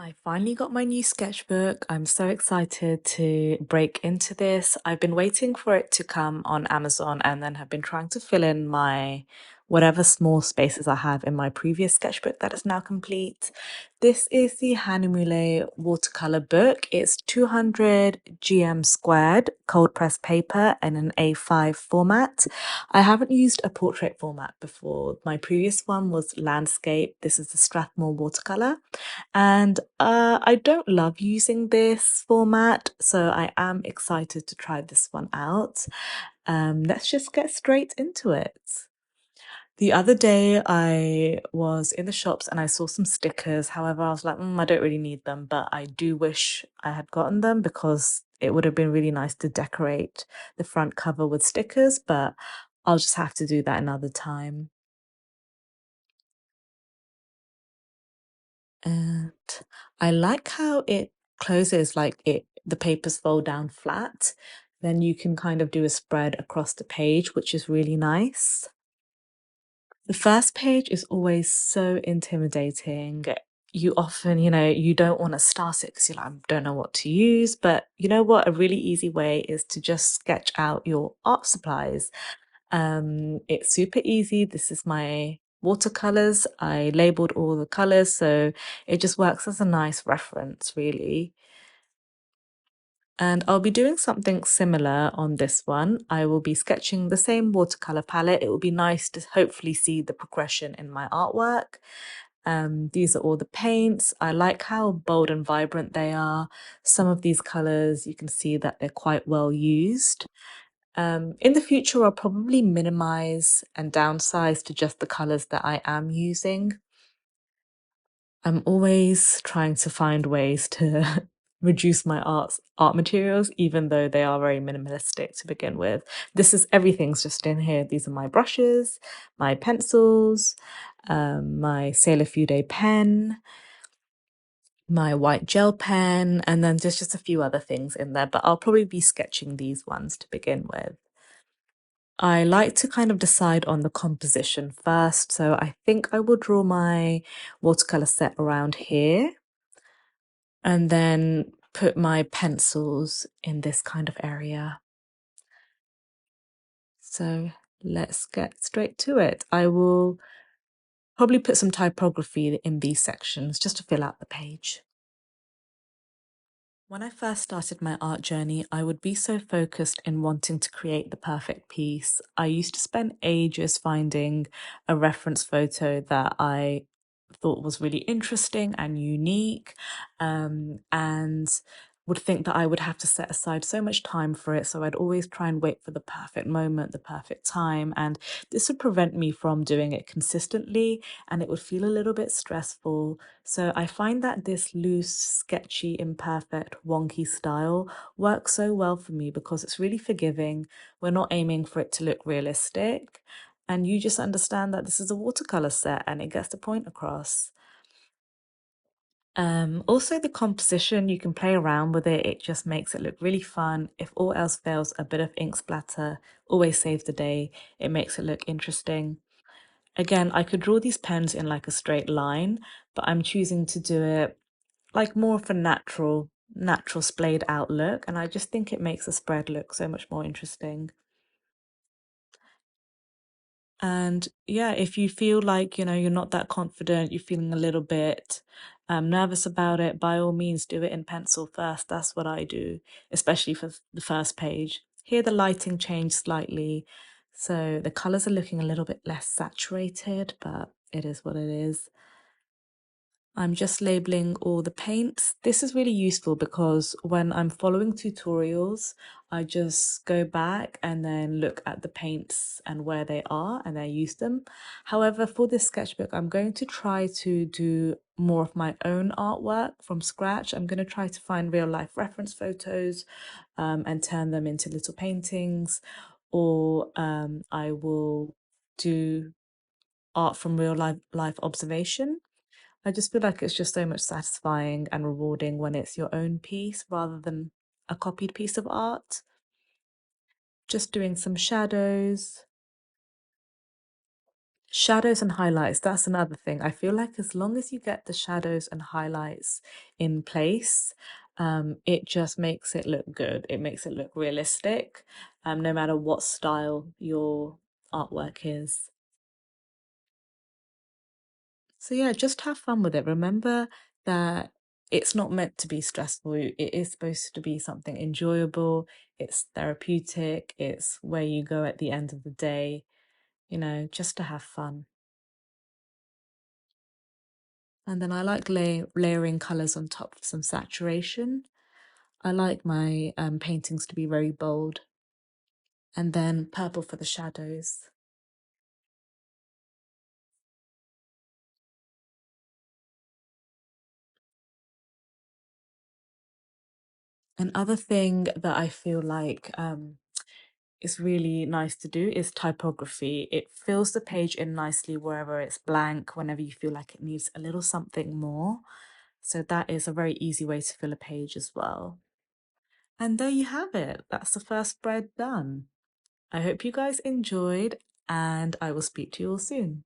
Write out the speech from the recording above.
I finally got my new sketchbook. I'm so excited to break into this. I've been waiting for it to come on Amazon and then have been trying to fill in my whatever small spaces I have in my previous sketchbook that is now complete. This is the Hahnemuhle watercolor book. It's 200 GM squared cold pressed paper in an A5 format. I haven't used a portrait format before. My previous one was landscape. This is the Strathmore watercolor. And I don't love using this format, so I am excited to try this one out. Let's just get straight into it. The other day, I was in the shops and I saw some stickers. However, I was like, I don't really need them, but I do wish I had gotten them because it would have been really nice to decorate the front cover with stickers, but I'll just have to do that another time. And I like how it closes, like the papers fold down flat. Then you can kind of do a spread across the page, which is really nice. The first page is always so intimidating. You often, you don't want to start it because you're like, I don't know what to use. But you know what? A really easy way is to just sketch out your art supplies. It's super easy. This is my watercolors. I labeled all the colors, so it just works as a nice reference, really. And I'll be doing something similar on this one. I will be sketching the same watercolor palette. It will be nice to hopefully see the progression in my artwork. These are all the paints. I like how bold and vibrant they are. Some of these colors, you can see that they're quite well used. In the future, I'll probably minimize and downsize to just the colors that I am using. I'm always trying to find ways to reduce my art materials, even though they are very minimalistic to begin with. This is everything's just in here. These are my brushes, my pencils, my Sailor Fude pen, my white gel pen, and then there's just a few other things in there, but I'll probably be sketching these ones to begin with. I like to kind of decide on the composition first, so I think I will draw my watercolor set around here and then put my pencils in this kind of area. So let's get straight to it. I will probably put some typography in these sections just to fill out the page. When I first started my art journey, I would be so focused in wanting to create the perfect piece. I used to spend ages finding a reference photo that I thought was really interesting and unique, and would think that I would have to set aside so much time for it. So I'd always try and wait for the perfect moment, the perfect time, and this would prevent me from doing it consistently, and it would feel a little bit stressful. So I find that this loose, sketchy, imperfect, wonky style works so well for me because it's really forgiving. We're not aiming for it to look realistic. And you just understand that this is a watercolor set and it gets the point across. Also, the composition, you can play around with it. It just makes it look really fun. If all else fails, a bit of ink splatter always saves the day. It makes it look interesting. Again, I could draw these pens in like a straight line, but I'm choosing to do it like more of a natural splayed out look. And I just think it makes the spread look so much more interesting. And yeah, if you feel like, you're not that confident, you're feeling a little bit nervous about it, by all means, do it in pencil first. That's what I do, especially for the first page. Here, the lighting changed slightly. So the colors are looking a little bit less saturated, but it is what it is. I'm just labeling all the paints. This is really useful because when I'm following tutorials, I just go back and then look at the paints and where they are and I use them. However, for this sketchbook, I'm going to try to do more of my own artwork from scratch. I'm going to try to find real life reference photos and turn them into little paintings, or I will do art from real life observation. I just feel like it's just so much satisfying and rewarding when it's your own piece rather than a copied piece of art. Just doing some shadows. Shadows and highlights, that's another thing. I feel like as long as you get the shadows and highlights in place, it just makes it look good. It makes it look realistic, no matter what style your artwork is. So yeah, just have fun with it. Remember that it's not meant to be stressful. It is supposed to be something enjoyable. It's therapeutic. It's where you go at the end of the day, just to have fun. And then I like layering colors on top of some saturation. I like my paintings to be very bold. And then purple for the shadows. Another thing that I feel like is really nice to do is typography. It fills the page in nicely wherever it's blank, whenever you feel like it needs a little something more. So that is a very easy way to fill a page as well. And there you have it. That's the first spread done. I hope you guys enjoyed, and I will speak to you all soon.